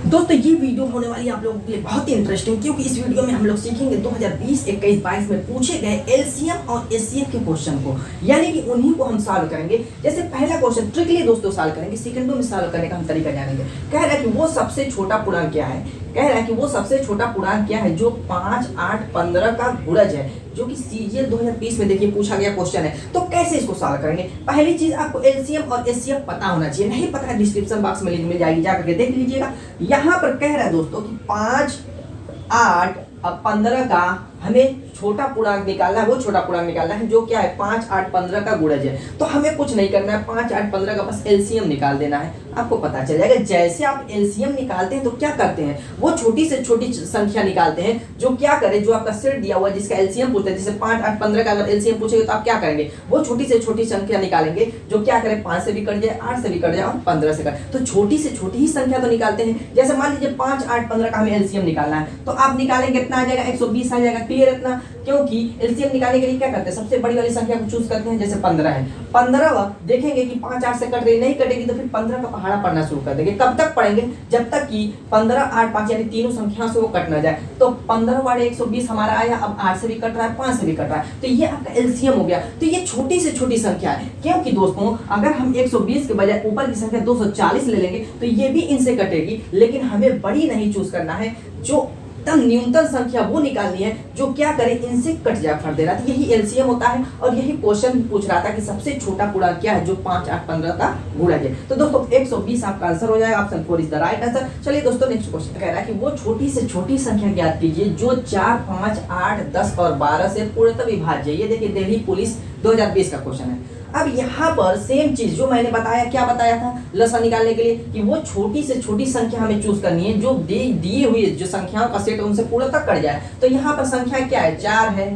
दोस्तों ये वीडियो होने वाली है आप लोगों के लिए बहुत ही इंटरेस्टिंग, क्योंकि इस वीडियो में हम लोग सीखेंगे 2020, 21, 22 में पूछे गए एलसीएम और एचसीएफ के क्वेश्चन को, यानी कि उन्हीं को हम सॉल्व करेंगे। जैसे पहला क्वेश्चन ट्रिकली दोस्तों सॉल्व करेंगे, सेकंडों में सॉल्व करने का हम तरीका जानेंगे। कह रहा है कि वो सबसे छोटा पूर्णांक क्या है, कह रहा है कि वो सबसे छोटा पूर्णांक क्या है जो 5, 8, 15 का गुणज है, जो कि सीजीएल 2020 में देखिए पूछा गया क्वेश्चन है। तो कैसे इसको सॉल्व करेंगे? पहली चीज आपको एलसीएम और एचसीएफ पता होना चाहिए, नहीं पता है डिस्क्रिप्शन बॉक्स में लिंक मिल जाएगी, जाकर के देख लीजिएगा। यहाँ पर कह रहा है दोस्तों कि 5, 8 और 15 का हमें छोटा पूर्णांक निकालना है, वो छोटा पूर्णांक निकालना है जो क्या है 5, 8, 15 का गुणज है। तो हमें कुछ नहीं करना है, 5, 8, 15 का बस एलसीएम निकाल देना है, आपको पता चल जाएगा। जैसे आप एलसीएम निकालते हैं तो क्या करते हैं, वो छोटी से छोटी संख्या निकालते हैं जो क्या करे, जो आपका सेट दिया हुआ जिसका एलसीएम पूछते हैं, जैसे 5, 8, 15 का अगर एलसीएम पूछेगा तो आप क्या करेंगे, वो छोटी से छोटी संख्या निकालेंगे जो क्या करे 5 से भी कट जाए, 8 से भी कट जाए और 15 से कट। तो छोटी से छोटी ही संख्या तो निकालते हैं। जैसे मान लीजिए 5, 8, 15 का हमें एलसीएम निकालना है, तो आप निकालेंगे कितना आ जाएगा, 120 आ जाएगा। क्लियर इतना? क्योंकि एलसीएम निकालने के लिए क्या करते हैं, सबसे बड़ी वाली संख्या को चूज करते हैं। जैसे 15 है, 15 देखेंगे कि 5, 8 से कट रही, नहीं कटेगी तो फिर 15 का पहाड़ा पढ़ना शुरू कर देंगे। कब तक पढ़ेंगे? जब तक कि 15, 8, 5 यानी तीनों संख्याओं से वो कट ना जाए। तो 15 वाले 120 हमारा आया, अब 8 से भी कट रहा है, 5 से भी कट रहा है, तो ये आपका एलसीएम हो गया। तो ये छोटी से छोटी संख्या है, क्योंकि दोस्तों अगर हम 120 के बजाय ऊपर की संख्या 240 ले लेंगे तो ये भी इनसे कटेगी, लेकिन हमें बड़ी नहीं चूज करना है, जो न्यूनतम संख्या वो निकालनी है जो क्या करे इनसे कट जाए फट दे रहा है। यही एलसीएम होता है और यही क्वेश्चन पूछ रहा था कि सबसे छोटा पूर्णांक क्या है जो 5, 8, 15 का गुणज है। तो दोस्तों 120 आपका आंसर हो जाएगा, option 4 is the right answer. चलिए दोस्तों नेक्स्ट क्वेश्चन कह रहा है कि वो छोटी से छोटी संख्या ज्ञात कीजिए जो 4, 5, 8, 10 और 12 से पूर्णतः विभाज्य। ये देखिए दिल्ली पुलिस 2020 का क्वेश्चन है। अब यहाँ पर सेम चीज जो मैंने बताया, क्या बताया था लसा निकालने के लिए, कि वो छोटी से छोटी संख्या हमें चूज करनी है जो दी हुई जो संख्याओं का सेट उनसे पूरा तक कट जाए। तो यहाँ पर संख्या क्या है, 4 है,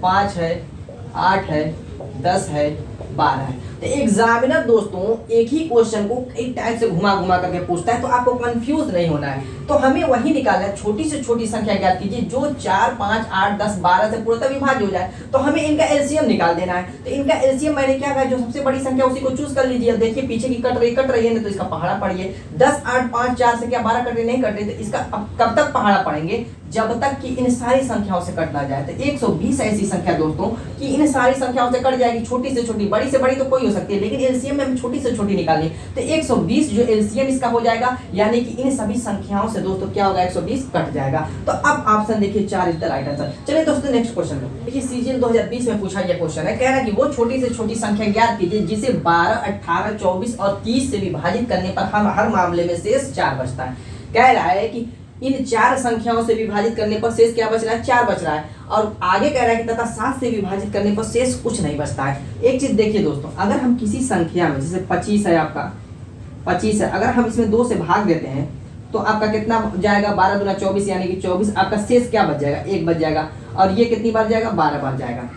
5 है, 8 है, 10 है, 12 है। तो एग्जामिनर दोस्तों एक ही क्वेश्चन को कई टाइप से घुमा घुमा करके पूछता है, तो आपको कंफ्यूज नहीं होना है। तो हमें वही निकालना है, छोटी से छोटी संख्या ज्ञात कीजिए जो 4, 5, 8, 10, 12 से पूर्णतः विभाज्य हो जाए। तो हमें इनका एलसीएम निकाल देना है। तो इनका एलसीएम मैंने क्या कहा, जो सबसे बड़ी संख्या उसी को चूज कर लीजिए। देखिए पीछे की कट रही है ना, तो इसका पहाड़ा पढ़िए। 10, 8, 5, 4 से क्या 12 कट रही, नहीं कट रही, तो इसका अब कब तक पहाड़ा पढ़ेंगे, जब तक कि इन सारी संख्याओं से कट ना जाए। तो 120 ऐसी संख्या दोस्तों कि इन सारी संख्याओं से कट जाएगी, छोटी से छोटी, बड़ी से बड़ी तो कोई हो सकती है, लेकिन एलसीएम में हम छोटी से छोटी निकालिए। तो 120 जो एलसीएम इसका हो जाएगा, यानी कि इन सभी संख्याओं से दोस्तों क्या होगा, 120 कट जाएगा। तो अब ऑप्शन देखिए 4 इज द राइट आंसर। चलिए दोस्तों नेक्स्ट क्वेश्चन देखिए, सीजीएल 2020 में पूछा गया क्वेश्चन है। कह रहा है कि वो छोटी से छोटी संख्या ज्ञात कीजिए जिसे 12, 18, 24 और 30 से विभाजित करने पर हम हर मामले में शेष 4 बचता है। कह रहा है कि इन 4 संख्याओं से विभाजित करने पर शेष क्या बच रहा है, 4 बच रहा है। और आगे कह रहा है कि तथा 7 से विभाजित करने पर शेष कुछ नहीं बचता है। एक चीज देखिए दोस्तों, अगर हम किसी संख्या में, जैसे 25 है, आपका 25 है, अगर हम इसमें 2 से भाग देते हैं तो आपका कितना जाएगा, 12 दूना 24 यानी कि 24, आपका शेष क्या बच जाएगा, 1 बच जाएगा। और ये कितनी बार जाएगा, 12 बार जाएगा।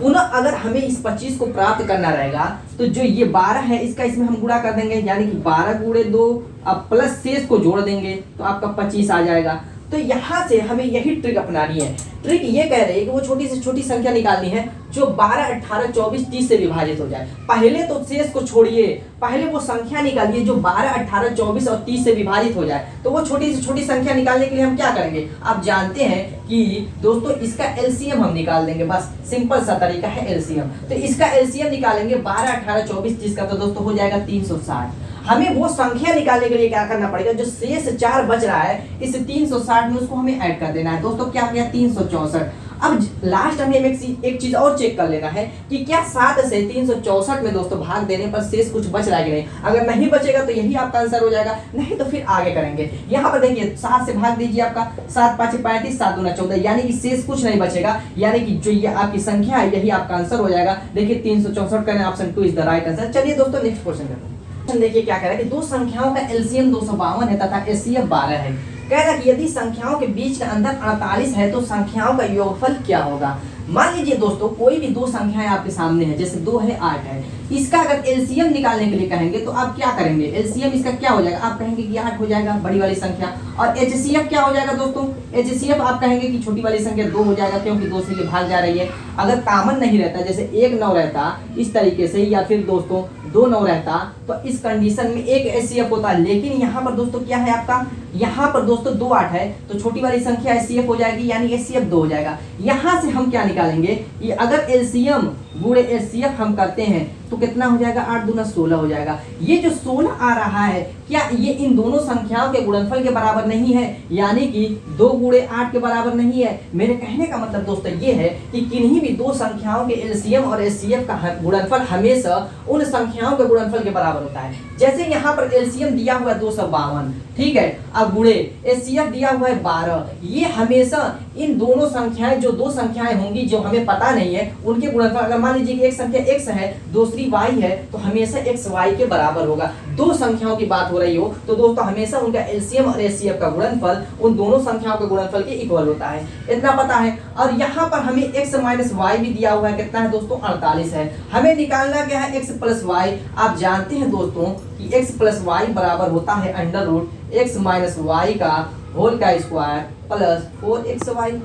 पुनः अगर हमें इस 25 को प्राप्त करना रहेगा तो जो ये 12 है इसका इसमें हम गुणा कर देंगे, यानी कि 12 गुणे 2, अब प्लस शेष को जोड़ देंगे तो आपका 25 आ जाएगा। तो यहाँ से हमें यही ट्रिक अपनानी है। ट्रिक ये कह रही है कि वो छोटी से छोटी संख्या निकालनी है जो 12, 18, 24, 30 से विभाजित हो जाए। पहले तो शेष को छोड़िए, पहले वो संख्या निकालिए जो 12, 18, 24 और 30 से विभाजित हो जाए। तो वो छोटी से छोटी संख्या निकालने के लिए हम क्या करेंगे, आप जानते हैं कि दोस्तों इसका एलसीएम हम निकाल देंगे। बस सिंपल सा तरीका है एलसीएम। तो इसका एलसीएम निकालेंगे 12, 18, 24, 30 का, तो दोस्तों हो जाएगा 360। हमें वो संख्या निकालने के लिए क्या करना पड़ेगा, जो शेष 4 बच रहा है इस 360 में उसको हमें ऐड कर देना है। दोस्तों क्या गया, 364। अब लास्ट हमें एक चीज और चेक कर लेना है कि क्या 7 से 364 में दोस्तों भाग देने पर शेष कुछ बच रहा है कि नहीं। अगर नहीं बचेगा तो यही आपका आंसर हो जाएगा, नहीं तो फिर आगे करेंगे। यहाँ पर देखिए 7 से भाग दीजिए, आपका 7, 5, 35, 7 दूना 14, यानी कि शेष कुछ नहीं बचेगा, यानी कि जो ये आपकी संख्या है यही आपका आंसर हो जाएगा। देखिए 364 करना, option 2 is the right answer. चलिए दोस्तों नेक्स्ट क्वेश्चन करते हैं। देखिए क्या कह रहा है कि दो संख्याओं का एलसीएम 252 है तथा एचसीएफ 12 है। कह रहा है कि यदि संख्याओं के बीच का अंतर 48 है तो संख्याओं का योगफल क्या होगा। मान लीजिए दोस्तों कोई भी 2 संख्याएं आपके सामने है, जैसे 2 है, 8 है, इसका अगर एलसीएम निकालने के लिए कहेंगे तो आप क्या करेंगे, एलसीएम इसका क्या हो जाएगा, आप कहेंगे कि 8 हो जाएगा, बड़ी वाली संख्या। और एचसीएफ क्या हो जाएगा दोस्तों, एचसीएफ आप कहेंगे कि छोटी वाली संख्या 2 हो जाएगा, क्योंकि 2 से ये भाग जा रही है। अगर कॉमन नहीं रहता, जैसे 1 9 रहता इस तरीके से, या फिर दोस्तों 2 9 रहता तो इस कंडीशन में एक HCF होता, लेकिन यहाँ पर दोस्तों क्या है आपका, यहाँ पर दोस्तों 2 8 है तो छोटी वाली संख्या HCF हो जाएगी, यानी HCF 2 हो जाएगा। यहाँ से हम क्या निकालेंगे कि अगर LCM गुणे HCF हम करते हैं तो कितना हो जाएगा, 8 दूना 16 हो जाएगा। ये जो 16 आ रहा है क्या ये इन दोनों संख्याओं के गुणनफल के बराबर नहीं है, यानी कि 2 गुणे 8 के बराबर नहीं है। मेरे कहने का मतलब दोस्तों ये है कि किन्हीं भी दो संख्याओं के LCM और HCF का गुणनफल हमेशा उन संख्याओं के गुणनफल के बराबर होता है। जैसे यहाँ पर LCM दिया हुआ है 252, ठीक है, अब गुणे HCF दिया हुआ है 12, ये हमेशा इन दोनों संख्याएं जो दो संख्याएं होंगी जो हमें पता नहीं है उनके गुणनफल, अगर मान लीजिए कि एक संख्या x है दूसरी y है तो हमेशा x y के बराबर होगा। दो संख्याओं की बात हो रही हो तो दोस्तों हमेशा उनका LCM और HCF का गुणनफल उन दोनों संख्याओं के गुणनफल के इक्वल होता है, इतना पता है। और यहाँ पर हमें x माइनस वाई भी दिया हुआ है, कितना है दोस्तों, 48 है। हमें निकालना क्या है, x प्लस वाई। आप जानते हैं दोस्तों कि x प्लस वाई बराबर होता है under root x minus Y का होल का स्क्वायर प्लस 4xy।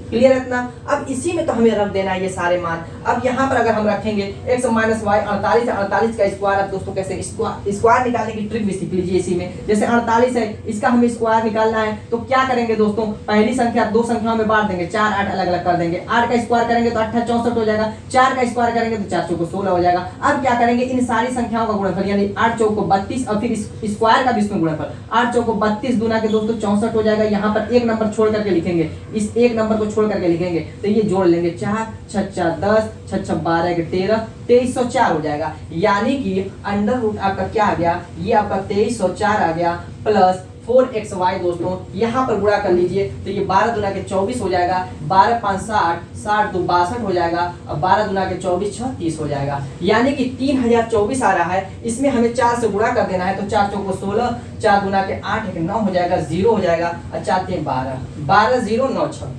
क्लियर है इतना। अब इसी में तो हमें रख देना है ये सारे मान। अब यहाँ पर अगर हम रखेंगे x माइनस वाई 48 है, 48 का स्क्वायर। अब दोस्तों कैसे स्क्वायर निकालने की ट्रिक भी सीख लीजिए इसी में। जैसे 48 है इसका हमें स्क्वायर निकालना है तो क्या करेंगे दोस्तों, पहली संख्या दो संख्याओं में बांट देंगे, 4 8 अलग अलग कर देंगे। 8 का स्क्वायर करेंगे तो 8 64 हो जाएगा, 4 का स्क्वायर करेंगे तो 4 चौको 16 हो जाएगा। अब क्या करेंगे, इन सारी संख्याओं का गुणनफल यानी 8 चौको 32 और फिर स्क्वायर का भी इसमें गुणनफल 8 चौको 32 दूना के दोस्तों 64 हो जाएगा। यहाँ पर एक नंबर छोड़ करके लिखेंगे, इस एक नंबर को छोड़ करके लिखेंगे तो ये जोड़ लेंगे 4 6 4 10 6 6 12 के 13 2304 हो जाएगा। यानी कि अंडर रूट आपका क्या आ गया, ये आपका 2304 आ गया प्लस 4xy। दोस्तों यहाँ पर गुणा कर लीजिए तो ये 12 दुना के 24 हो जाएगा, 12 5 60 60 2 62 हो जाएगा और 12 दुना के 24 6 30 हो जाएगा। यानी कि 3024 आ रहा है। इसमें हमें 4 से गुणा कर देना है तो 4 चौको 16, 4 दुना के 8 1 9 हो जाएगा, 0 हो जाएगा और 4 3 12 12 0 9 6।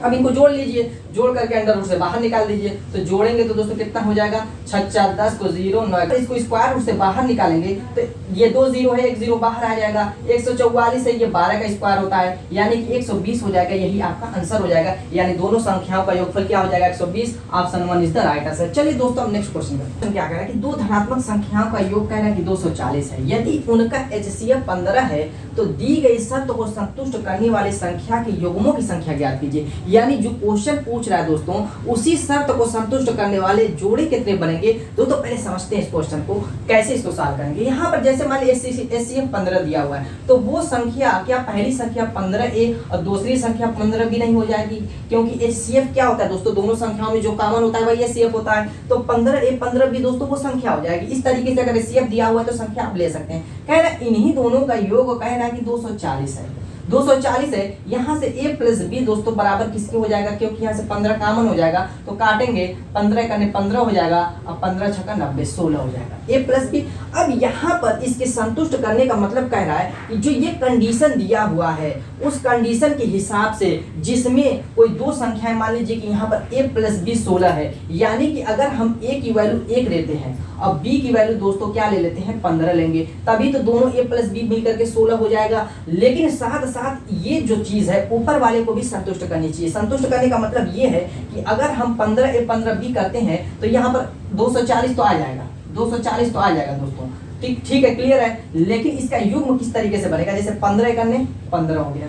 अब इनको जोड़ लीजिए, जोड़ करके अंडर रूट से बाहर निकाल दीजिए तो जोड़ेंगे तो दोस्तों कितना हो जाएगा, 6 4 10 को 0 9। इसको स्क्वायर रूट से बाहर निकालेंगे तो ये 2 0 है, 1 0 बाहर आ जाएगा। 144 है, ये 12 का स्क्वायर होता है यानी कि 120 हो जाएगा। यही आपका आंसर हो जाएगा, यानी दोनों संख्याओं का योगफल क्या हो जाएगा, 120। Option 1 is the right answer. चलिए दोस्तों हम नेक्स्ट क्वेश्चन करते हैं। क्या कह रहा है कि दो धनात्मक संख्याओं का योग कह रहा है कि 240 है। यदि उनका HCF 15 है तो दी गई शर्त को संतुष्ट करने वाली संख्या के युग्मों की संख्या ज्ञात कीजिए। यानी जो क्वेश्चन पूछ रहा है दोस्तों उसी शर्त को संतुष्ट करने वाले जोड़े कितने बनेंगे। दोस्तों पहले समझते हैं इस क्वेश्चन को, कैसे इसको सॉल्व करेंगे। यहाँ पर जैसे मान लीजिए HCF 15 दिया हुआ है तो वो संख्या क्या पहली संख्या 15A और दूसरी संख्या 15B नहीं हो जाएगी, क्योंकि HCF क्या होता है दोस्तों, दोनों संख्याओं में जो कॉमन होता है वही HCF होता है। तो 15A 15B दोस्तों वो संख्या हो जाएगी। इस तरीके से अगर HCF दिया हुआ है तो संख्या आप ले सकते हैं। कहना इन्हीं दोनों का योग कहना है कि 240 है। 240 है, यहाँ से a प्लस बी दोस्तों बराबर किसके हो जाएगा, क्योंकि यहाँ से 15 कॉमन हो जाएगा तो काटेंगे 15 करने 15 हो जाएगा और 15 छक्का 90 16 हो जाएगा a प्लस बी। अब यहाँ पर इसके संतुष्ट करने का मतलब कह रहा है कि जो ये कंडीशन दिया हुआ है उस कंडीशन के हिसाब से जिसमें कोई दो संख्याएं, मान लीजिए कि यहाँ पर a प्लस बी 16 है, यानी कि अगर हम a की वैल्यू 1 लेते हैं और b की वैल्यू दोस्तों क्या ले लेते हैं 15 लेंगे, तभी तो दोनों a प्लस बी मिलकर के 16 हो जाएगा। लेकिन साथ साथ ये जो चीज है ऊपर वाले को भी संतुष्ट करनी चाहिए। संतुष्ट करने का मतलब ये है कि अगर हम 15a 15b करते हैं तो यहाँ पर 240 तो आ जाएगा, 240 तो आ जाएगा दोस्तों। ठीक है, क्लियर है। लेकिन इसका युग्म किस तरीके से बनेगा, जैसे 15 करने 15 हो गया,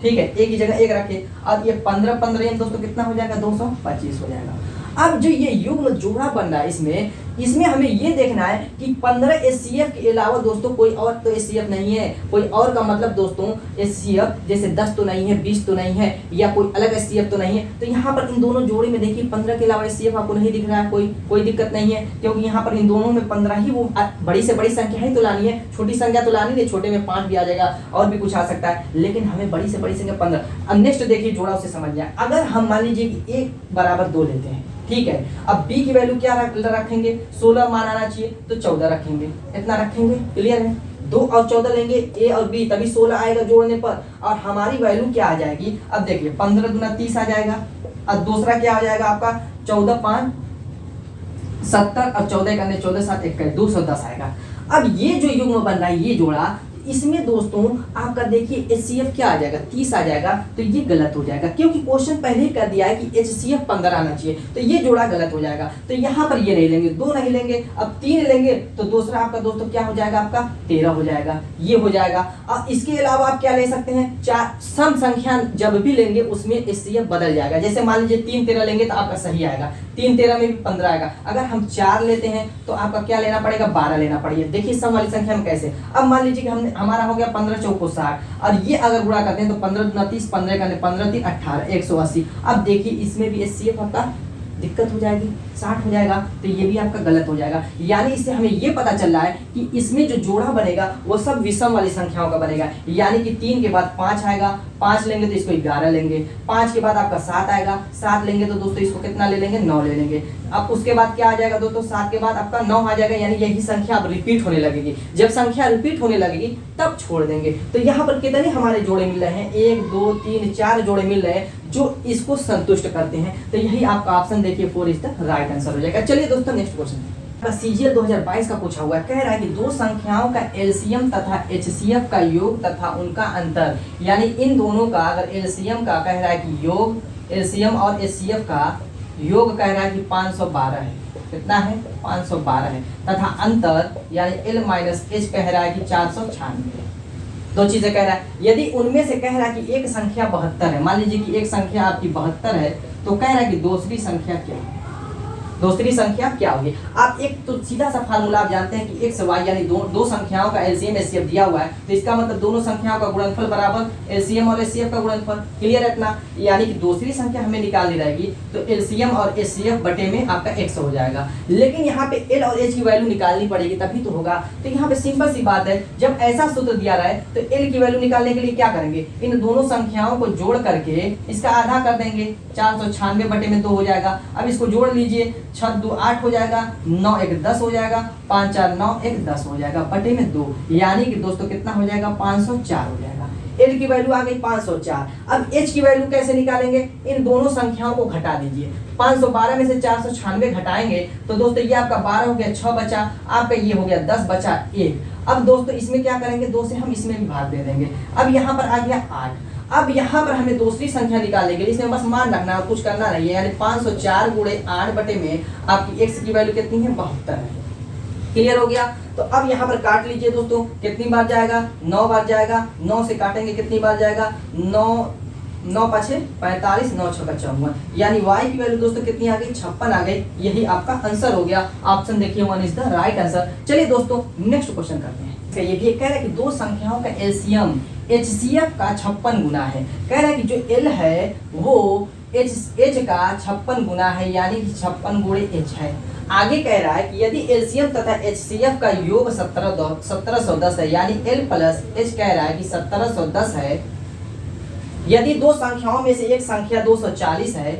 ठीक है, एक ही जगह एक रखे। अब ये 15 15 दोस्तों कितना हो जाएगा, 225 हो जाएगा। अब जो ये युग्म जोड़ा बन रहा है इसमें हमें ये देखना है कि 15 HCF के अलावा दोस्तों कोई और तो HCF नहीं है। कोई और का मतलब दोस्तों HCF जैसे 10 तो नहीं है, 20 तो नहीं है, या कोई अलग HCF तो नहीं है। तो यहाँ पर इन दोनों जोड़ी में देखिए 15 के अलावा HCF आपको नहीं दिख रहा है, कोई दिक्कत नहीं है, क्योंकि यहाँ पर इन दोनों में 15 ही, वो बड़ी से बड़ी संख्या ही तो लानी है, छोटी संख्या तो लानी नहीं। छोटे में 5 भी आ जाएगा और भी कुछ आ सकता है, लेकिन हमें बड़ी से बड़ी संख्या 15। अब नेक्स्ट देखिए जोड़ा उसे समझ जाए। अगर हम मान लीजिए कि a बराबर 2 लेते हैं, ठीक है, अब b की वैल्यू क्या रखेंगे, 16 मान आना चाहिए तो 14 रखेंगे, इतना रखेंगे, क्लियर है। 2 और 14 लेंगे a और b, तभी 16 आएगा जोड़ने पर, और हमारी वैल्यू क्या आ जाएगी। अब देखिए 15 दूना 30 आ जाएगा, और दूसरा क्या आ जाएगा आपका 14 5 70 और 14 करने 14 7 21 210 आएगा। अब ये जो युग्म बन रहा है ये जोड़ा, इसमें दोस्तों आपका देखिए HCF क्या आ जाएगा 30 आ जाएगा, तो ये गलत हो जाएगा क्योंकि क्वेश्चन पहले ही कर दिया है कि HCF 15 आना चाहिए, तो ये जोड़ा गलत हो जाएगा। तो यहाँ पर ये नहीं लेंगे, 2 नहीं लेंगे, अब 3 लेंगे तो दूसरा आपका दोस्तों क्या हो जाएगा, आपका 13 हो जाएगा, ये हो जाएगा। और इसके अलावा आप क्या ले सकते हैं, चार सम संख्या जब भी लेंगे उसमें HCF बदल जाएगा। जैसे मान लीजिए 3 13 लेंगे तो आपका सही आएगा, 3 13 में भी 15 आएगा। अगर हम 4 लेते हैं तो आपका क्या लेना पड़ेगा, 12 लेना पड़ेगा। देखिए सम वाली संख्या में कैसे, अब मान लीजिए कि हमने हमारा हो गया 15 चौको 60 और ये अगर गुणा करते हैं तो 15 दूना 30, 15 का 15 3 18 180। अब देखिए इसमें भी HCF आपका दिक्कत हो जाएगी, 60 हो जाएगा, तो ये भी आपका गलत हो जाएगा। यानी इससे हमें ये पता चल रहा है कि इसमें जो जोड़ा बनेगा वो सब विषम वाली संख्याओं का बनेगा। यानी कि 3 के बाद 5 आएगा, 5 लेंगे तो इसको 11 लेंगे, 5 के बाद आपका 7 आएगा, 7 लेंगे तो दोस्तों इसको कितना ले लेंगे, 9 ले लेंगे। अब उसके बाद क्या आ जाएगा दोस्तों, 7 के बाद आपका 9 आ जाएगा, यानी यही संख्या अब रिपीट होने लगेगी। जब संख्या रिपीट होने लगेगी तब छोड़ देंगे। तो यहाँ पर कितने हमारे जोड़े मिल रहे हैं, 1 2 3 4 जोड़े मिल रहे हैं जो इसको संतुष्ट करते हैं। तो यही आपका ऑप्शन देखिए 4 इज द राइट आंसर हो जाएगा। चलिए दोस्तों नेक्स्ट क्वेश्चन CGL 2022 का पूछा हुआ है, कह रहा है कि दो संख्याओं का LCM तथा HCF का योग तथा उनका अंतर, यानी इन दोनों का अगर LCM का कह रहा है कि योग, LCM और HCF का योग कह रहा है कि 512 है, कितना है 512 है, तथा अंतर यानी L माइनस H कह रहा है कि 496। दो चीजें कह रहा है। यदि उनमें से कह रहा है कि एक संख्या 72 है, मान लीजिए कि एक संख्या आपकी 72 है, तो कह रहा है कि दूसरी संख्या क्या है, दूसरी संख्या क्या होगी। आप एक तो सीधा सा फार्मूला आप जानते हैं कि x y यानी दो संख्याओं का LCM HCF दिया हुआ है, तो इसका मतलब दोनों संख्याओं का गुणनफल बराबर LCM और HCF का गुणनफल। क्लियर है इतना, यानी कि दूसरी संख्या हमें निकालनी रहेगी तो LCM और HCF बटे में आपका x हो जाएगा। लेकिन यहाँ पे L और H की वैल्यू निकालनी पड़ेगी तभी तो होगा। तो यहाँ पे सिंपल सी बात है, जब ऐसा सूत्र दिया रहा है तो L की वैल्यू निकालने के लिए क्या करेंगे, इन दोनों संख्याओं को जोड़ करके इसका आधा कर देंगे, 496 बटे में 2 हो जाएगा। अब इसको जोड़ लीजिए, 6 2 8 हो जाएगा, 9 1 10 हो जाएगा, 5 4 9 1 10 हो जाएगा, बटे में 2, यानी कि दोस्तों कितना हो जाएगा 504 हो जाएगा। L की वैल्यू आ गई 504। अब H की वैल्यू कैसे निकालेंगे, इन दोनों संख्याओं को घटा दीजिए, 512 में से 496 घटाएंगे तो दोस्तों ये आपका 12 हो गया, 6 बचा, आपका ये हो गया 10 बचा 1। अब दोस्तों इसमें क्या करेंगे, 2 से हम इसमें भी भाग दे देंगे। अब यहाँ पर आ गया 8। अब यहाँ पर हमें दूसरी संख्या निकालने के लिए इसमें बस मान रखना है, कुछ करना नहीं है, यानी 504 गुणे 8 बटे में आपकी x की वैल्यू कितनी है, 72 है। क्लियर हो गया। तो अब यहाँ पर काट लीजिए दोस्तों, कितनी बार जाएगा, 9 बार जाएगा, 9 से काटेंगे कितनी बार जाएगा, 9 5 45, 9 6 54, यानी y की वैल्यू दोस्तों कितनी आ गई, 56 आ गई। यही आपका आंसर हो गया। ऑप्शन देखिए 1 इज द राइट आंसर। चलिए दोस्तों नेक्स्ट क्वेश्चन करते हैं। ये भी कह रहा है कि दो संख्याओं का LCM HCF का 56 गुना है। कह रहा है कि जो L है वो H का 56 गुना है, यानी कि 56 गुणे H है। आगे कह रहा है कि यदि LCM तथा HCF का योग 1710 है, यानी L प्लस H कह रहा है कि 1710 है। यदि दो संख्याओं में से एक संख्या 240 है,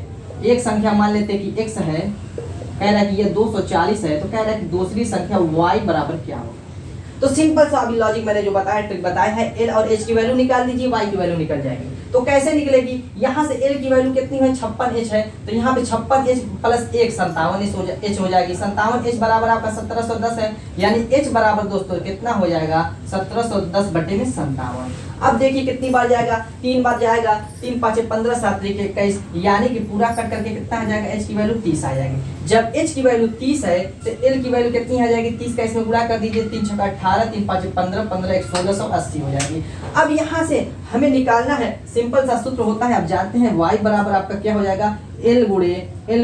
एक संख्या मान लेते हैं कि x है, कह रहा है कि ये 240 है, तो कह रहा है कि दूसरी संख्या y बराबर क्या होगा। तो सिंपल सा अभी लॉजिक मैंने जो बताया, ट्रिक बताया है, L और H की वैल्यू निकाल दीजिए, y की वैल्यू निकल जाएगी। तो कैसे निकलेगी, यहाँ से L की वैल्यू कितनी है, 56H है, तो यहाँ पे 56H प्लस 1 57H हो जाएगी। 57H बराबर आपका 1710 है, यानी H बराबर दोस्तों कितना हो जाएगा, 1710 बटे में 57। अब देखिए कितनी बार जाएगा, 3 बार जाएगा, 3 5 15 7 21, यानी कि पूरा कट करके कितना आ जाएगा, H की वैल्यू 30 आ जाएगी। जब H की वैल्यू 30 है तो L की वैल्यू कितनी आ जाएगी, 30 का इसमें गुणा कर दीजिए, 3 6 18, 3 5 15 15 1 1680 हो जाएगी। अब यहाँ से हमें निकालना है, सिंपल सा सूत्र होता है, आप जानते हैं, y बराबर आपका क्या हो जाएगा, L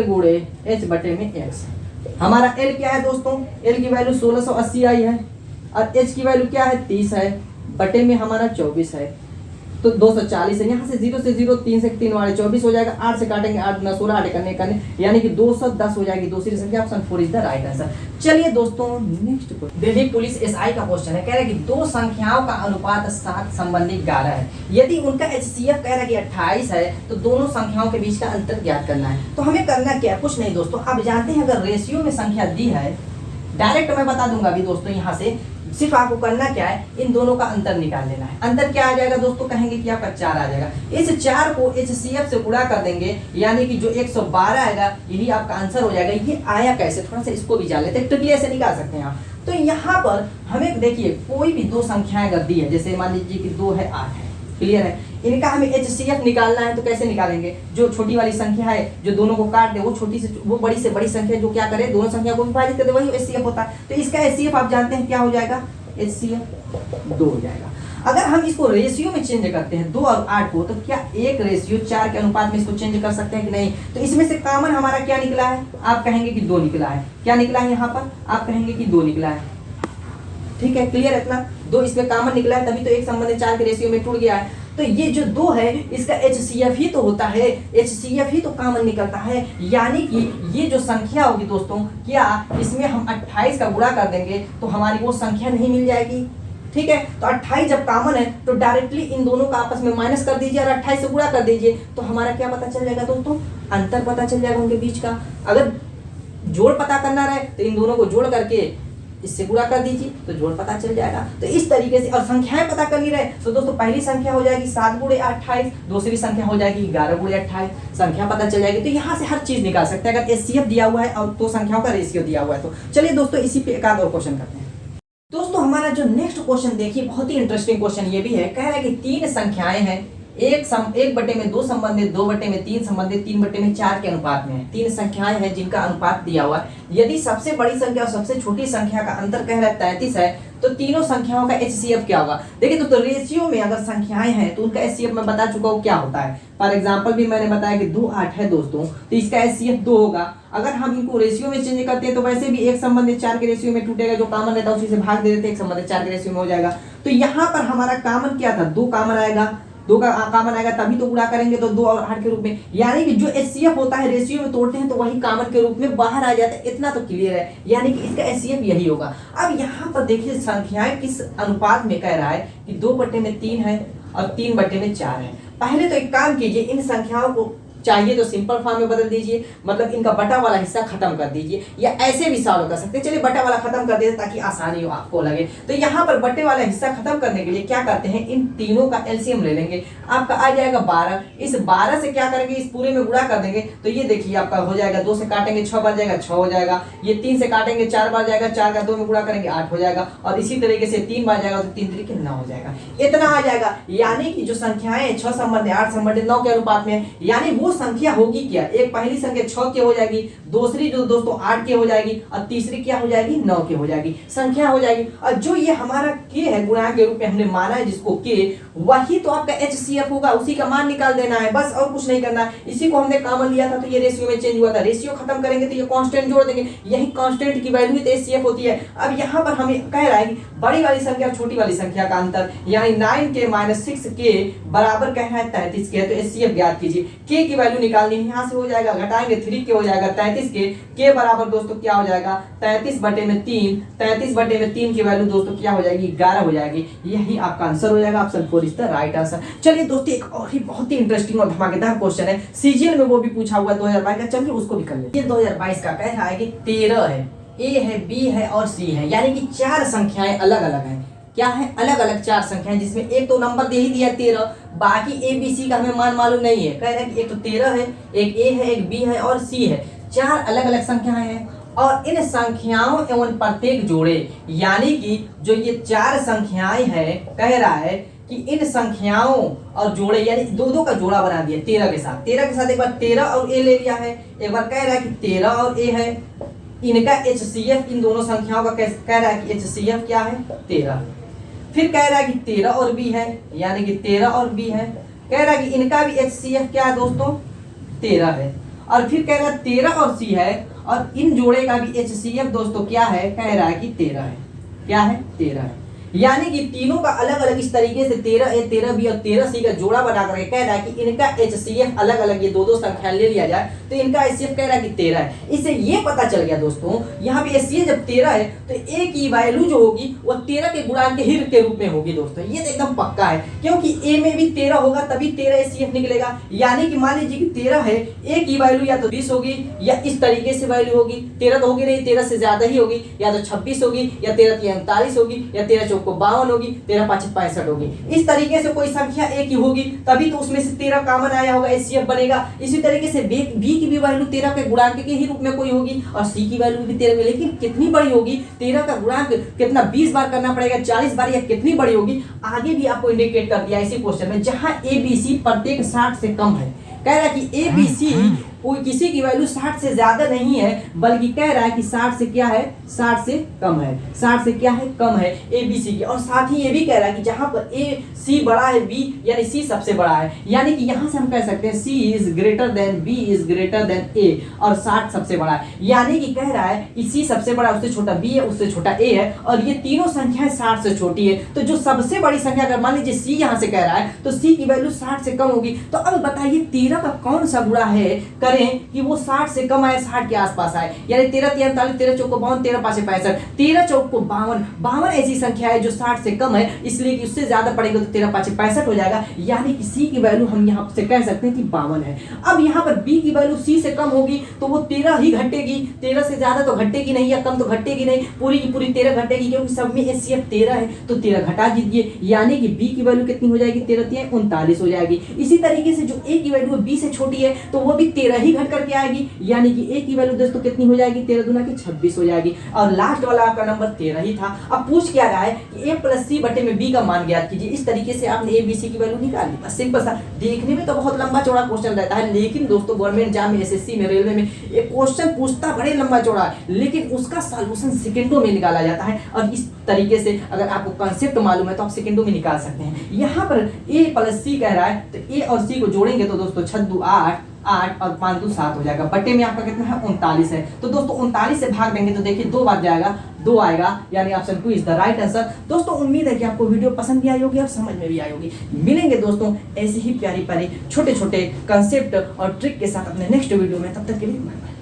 गुणे H बटे में x। हमारा L क्या है दोस्तों, L की वैल्यू 1680 आई है और H की वैल्यू क्या है, 30 है, बटे में हमारा 24 है, तो 240 है। यहाँ से 0 से 0, 3 से 3 वाले 24 हो जाएगा, 8 से काटेंगे 8 गुना 16, 8 करने यानी कि 210 हो जाएगी दूसरी संख्या। Option 4 is the right answer. चलिए दोस्तों next question, Delhi police SI का क्वेश्चन है। कह रहा है कि दो संख्याओं का अनुपात 7 संबंधी 11 है। यदि उनका HCF कह रहा है कि 28 है, तो दोनों संख्याओं के बीच का अंतर ज्ञात करना है। तो हमें करना क्या है, कुछ नहीं दोस्तों, आप जानते हैं अगर रेशियो में संख्या दी है, डायरेक्ट मैं बता दूंगा अभी दोस्तों, यहाँ से सिर्फ आपको करना क्या है, इन दोनों का अंतर निकाल लेना है। अंतर क्या आ जाएगा दोस्तों, कहेंगे कि आपका 4 आ जाएगा। इस 4 को HCF से गुणा कर देंगे, यानी कि जो 112 आएगा, यही आपका आंसर हो जाएगा। ये आया कैसे, थोड़ा सा इसको भी जान लेते हैं, ट्रिकली ऐसे निकाल सकते हैं आप। तो यहाँ पर हमें देखिए कोई भी दो संख्याएं अगर दी है, जैसे मान लीजिए कि 2 है 8 है, क्लियर है, इनका हमें HCF निकालना है तो कैसे निकालेंगे? जो छोटी वाली संख्या है जो दोनों को काट दे, वो बड़ी से बड़ी संख्या जो क्या करे, दोनों संख्या को विभाजित कर दे, वही HCF होता है। तो इसका HCF आप जानते हैं क्या हो जाएगा? HCF 2 हो जाएगा। अगर हम इसको रेशियो में चेंज करते हैं 2 और 8 को, तो क्या 1:4 के अनुपात में इसको चेंज कर सकते हैं कि नहीं? तो इसमें से कॉमन हमारा क्या निकला है? आप कहेंगे कि 2 निकला है। क्या निकला है यहाँ पर? आप कहेंगे कि 2 निकला है। ठीक है, क्लियर है इतना? 2 इसमें कॉमन निकला है, तभी तो 1:4 के रेशियो में टूट गया है। तो ये जो 2 है इसका HCF ही तो होता है, HCF ही तो कॉमन निकलता है। यानी कि ये जो संख्या होगी दोस्तों, क्या इसमें हम 28 का गुणा कर देंगे तो हमारी वो संख्या नहीं मिल जाएगी? ठीक है, तो 28 जब कॉमन है तो डायरेक्टली इन दोनों का आपस में माइनस कर दीजिए और 28 से गुणा कर दीजिए, तो हमारा क्या पता चल जाएगा दोस्तों? अंतर पता चल जाएगा उनके बीच का। अगर जोड़ पता करना रहे तो इन दोनों को जोड़ करके इससे गुणा कर दीजिए तो जोड़ पता चल जाएगा। तो इस तरीके से, और संख्याएं पता करनी रहे तो दोस्तों पहली संख्या हो जाएगी 7 × 28, दूसरी संख्या हो जाएगी 11 × 28, संख्या पता चल जाएगी। तो यहाँ से हर चीज निकाल सकते हैं अगर HCF दिया हुआ है और दो संख्याओं का रेशियो दिया हुआ है तो। चलिए दोस्तों इसी पे एक आध और क्वेश्चन करते हैं। दोस्तों हमारा जो नेक्स्ट क्वेश्चन देखिए बहुत ही इंटरेस्टिंग क्वेश्चन ये भी है। कह रहा है कि 3 संख्याएं हैं, 1/2 संबंधित, 2/3 संबंधित, 3/4 के अनुपात में है। 3 संख्याएं हैं जिनका अनुपात दिया हुआ है। यदि सबसे बड़ी संख्या और सबसे छोटी संख्या का अंतर कह रहा है 33 है, तो तीनों संख्याओं का HCF क्या होगा? देखिए तो रेशियो में अगर संख्याएं हैं तो उनका HCF मैं बता चुका हूँ क्या होता है। फॉर एग्जांपल भी मैंने बताया कि 2 8 है दोस्तों, तो इसका HCF 2 होगा। अगर हम इनको रेशियो में चेंज करते हैं तो वैसे भी 1/4 के रेशियो में टूटेगा, जो कॉमन रहता है उसी से भाग दे देते हैं, 1/4 के रेशियो में हो जाएगा। तो यहाँ पर हमारा कॉमन क्या था? 2 कॉमन आएगा, 2 का कॉमन आएगा तभी तो गुणा करेंगे, तो 2 और 8 के रूप में। यानी कि जो HCF होता है रेशियो में तोड़ते हैं तो वही कॉमन के रूप में बाहर आ जाता है। इतना तो क्लियर है, यानी कि इसका HCF यही होगा। अब यहाँ पर देखिए संख्याएं किस अनुपात में कह रहा है कि 2/3 है और 3/4 है। पहले तो एक काम कीजिए, इन संख्याओं को चाहिए तो सिंपल फॉर्म में बदल दीजिए, मतलब इनका बटा वाला हिस्सा खत्म कर दीजिए, या ऐसे भी सॉल्व कर सकते हैं। चलिए बटा वाला खत्म कर देते ताकि आसानी हो आपको लगे। तो यहाँ पर बटे वाला हिस्सा खत्म करने के लिए क्या करते हैं, इन तीनों का LCM ले लेंगे, आपका आ जाएगा 12। इस 12 से क्या करेंगे, इस पूरे में गुणा कर देंगे, तो ये देखिए आपका हो जाएगा, 2 से काटेंगे 6 बार जाएगा, 6 हो जाएगा। ये 3 से काटेंगे 4 बार जाएगा, 4 का 2 में गुणा करेंगे 8 हो जाएगा, और इसी तरीके से 3 बार जाएगा तो 3 तरीके 9 हो जाएगा। इतना आ जाएगा। यानी कि जो संख्याएं 6/8/9 के अनुपात में है, यानी वो संख्या होगी एक पहली संख्या 6 की हो जाएगी, दूसरी जो दोस्तों 8 की हो जाएगी, और तीसरी क्या हो जाएगी, 9 की हो जाएगी, संख्या हो जाएगी। और जो ये हमारा k है गुणा के रूप में हमने माना है जिसको k, वही तो आपका HCF होगा, उसी का मान निकाल देना है बस, और कुछ नहीं करना है। इसी को हमने कॉमन लिया था तो ये रेशियो में चेंज हुआ था, रेशियो खत्म करेंगे तो ये कांस्टेंट जोड़ देंगे, यही कांस्टेंट की वैल्यू तो HCF होती है। अब यहाँ पर हमें कह रहा है कि बड़ी वाली संख्या और छोटी वाली संख्या का अंतर, यानी 9k - 6k बराबर कह रहा है 33 के, तो HCF ज्ञात कीजिए। k की वैल्यू निकालनी है, यहाँ से हो जाएगा, घटाएंगे 3 के हो जाएगा 33 के, k बराबर दोस्तों क्या हो जाएगा 33/3, 33/3 की वैल्यू दोस्तों क्या हो जाएगी 11 हो जाएगी। यही आपका आंसर हो जाएगा, option 4 is the right answer. चलिए दोस्तों एक और ही बहुत ही इंटरेस्टिंग और धमाकेदार क्वेश्चन है, CGL में वो भी पूछा हुआ है 2022 का, चलिए उसको भी कर लेते हैं। 2022 का कह रहा है कि 13 है, A है, B है और C है, यानी कि 4 संख्याएं अलग अलग हैं। क्या है, अलग अलग 4 संख्याएं, जिसमें एक तो नंबर दे ही दिया 13, बाकी ABC का हमें मान मालूम नहीं है। कह रहे हैं कि एक तो 13 है, एक A है, एक B है और C है, 4 अलग अलग संख्याएं हैं, और इन संख्याओं एवं प्रत्येक जोड़े, यानी कि जो ये 4 संख्याएं हैं, कह रहा है कि इन संख्याओं और जोड़े, यानी 2-2 का जोड़ा बना दिया 13 के साथ, 13 के साथ एक बार 13 और A ले लिया है, एक बार कह रहा है कि 13 और A है, इनका HCF इन दोनों संख्याओं का कह रहा है कि HCF क्या है 13। फिर कह रहा है कि 13 और B है, यानी कि 13 और B है, कह रहा है कि इनका भी HCF क्या है दोस्तों 13 है, और फिर कह रहा है 13 और C है, और इन जोड़े का भी HCF दोस्तों क्या है, कह रहा है कि 13 है। क्या है 13 है, यानी कि तीनों का अलग अलग इस तरीके से 13A 13B और 13C का जोड़ा बना करके कह रहा है कि इनका HCF अलग अलग ये 2-2 संख्या ले लिया जाए तो इनका HCF कह रहा है कि 13 है। इससे ये पता चल गया दोस्तों, यहाँ पे HCF जब 13 है तो A की वैल्यू जो होगी वो 13 के गुणांक के हिर के रूप में होगी दोस्तों, ये तो एकदम पक्का है, क्योंकि A में भी 13 होगा तभी 13 HCF निकलेगा। यानी कि मान लीजिए कि 13 है, A की वैल्यू या तो 20 होगी या इस तरीके से वैल्यू होगी, 13 तो होगी नहीं, 13 से ज्यादा ही होगी, या तो 26 होगी, या 13 39 होगी, या 13 चौक को 52 होगी, 13 पाँच 65 होगी। इस तरीके से कोई संख्या एक ही होगी तभी तो उसमें से 13 कॉमन आया होगा, एचसीएफ बनेगा। इसी तरीके से बी की भी वैल्यू 13 के गुणांक के ही रूप में कोई होगी और सी की वैल्यू भी 13 में, लेकिन कितनी बड़ी होगी, 13 का गुणांक कितना 20 बार करना पड़ेगा, 40 बार, या कितनी बड़ी होगी आगे भी आपको इंडिकेट कर दिया इसी क्वेश्चन में, जहां ए बी सी प्रत्येक 60 से कम है। कह रहा है कि ए बी सी कोई किसी की वैल्यू 60 से ज्यादा नहीं है, बल्कि कह रहा है कि 60 से क्या है, 60 से कम है, 60 से क्या है, कम है ए बी सी की। और साथ ही ये भी कह रहा है कि जहां पर ए सी बड़ा है बी, यानी सी सबसे बड़ा है, यानी कि यहां से हम कह सकते हैं C is greater than B is greater than A, और 60 सबसे बड़ा है। यानी कि कह रहा है कि सी सबसे बड़ा, उससे छोटा बी है, उससे छोटा ए है, और ये तीनों संख्याएं 60 से छोटी है। तो जो सबसे बड़ी संख्या, अगर मान लीजिए सी यहां से कह रहा है तो सी की वैल्यू 60 से कम होगी। तो अब बताइए 13 का कौन सा गुणा है करें कि वो 60 से कम आए, 60 के आसपास आए, यानी 13 3 39, 13 चौक को 52, 13 पाँच 65, 13 चौक को 52, 52 ऐसी संख्या है जो 60 से कम है, इसलिए कि उससे ज्यादा पड़ेगा तो 13 पाँच 65 हो जाएगा, यानी कि सी की वैल्यू हम यहाँ से कह सकते हैं कि 52 है। अब यहाँ पर बी की वैल्यू सी से कम होगी तो वो 13 ही घटेगी, 13 से ज्यादा तो घटेगी नहीं, या कम तो घटेगी नहीं, पूरी की पूरी 13 घटेगी, क्योंकि सब में एचसीएफ 13 है, तो 13 घटा दीजिए, यानी कि बी की वैल्यू कितनी हो जाएगी, 13 3 39 हो जाएगी। इसी तरीके से जो ए की वैल्यू बी से छोटी है तो वो भी 13 ही घट करके आएगी, यानी कि ए की वैल्यू दोस्तों कितनी हो जाएगी, 13 दूना की 26 हो जाएगी, और लास्ट वाला आपका नंबर 13 ही था। अब पूछ क्या रहा है कि ए प्लस सी बटे में बी का मान ज्ञात कीजिए। इस तरीके से आपने ए बी सी की वैल्यू निकाल ली, बस सिंपल सा। देखने में तो बहुत लंबा चौड़ा क्वेश्चन रहता है, लेकिन दोस्तों गवर्नमेंट एग्जाम में, एसएससी में, रेलवे में एक क्वेश्चन पूछता बड़े लंबा चौड़ा है, लेकिन उसका सॉल्यूशन सेकंडों में निकाला जाता है। और इस तरीके से अगर आपको कंसेप्ट मालूम है तो आप सेकंडों में निकाल सकते हैं। यहाँ पर ए प्लस सी कह रहा है तो ए और सी को जोड़ेंगे तो दोस्तों 6 2 8, 8 और 5 2 7 हो जाएगा, बटे में आपका कितना है 39 है। तो दोस्तों 39 से भाग देंगे तो देखिए 2 बार जाएगा, 2 आएगा, यानी option 2 is the right answer. दोस्तों उम्मीद है कि आपको वीडियो पसंद भी आई होगी और समझ में भी आई होगी। मिलेंगे दोस्तों ऐसे ही प्यारी प्यारी छोटे छोटे कंसेप्ट और ट्रिक के साथ अपने नेक्स्ट वीडियो में, तब तक के लिए बाय बाय।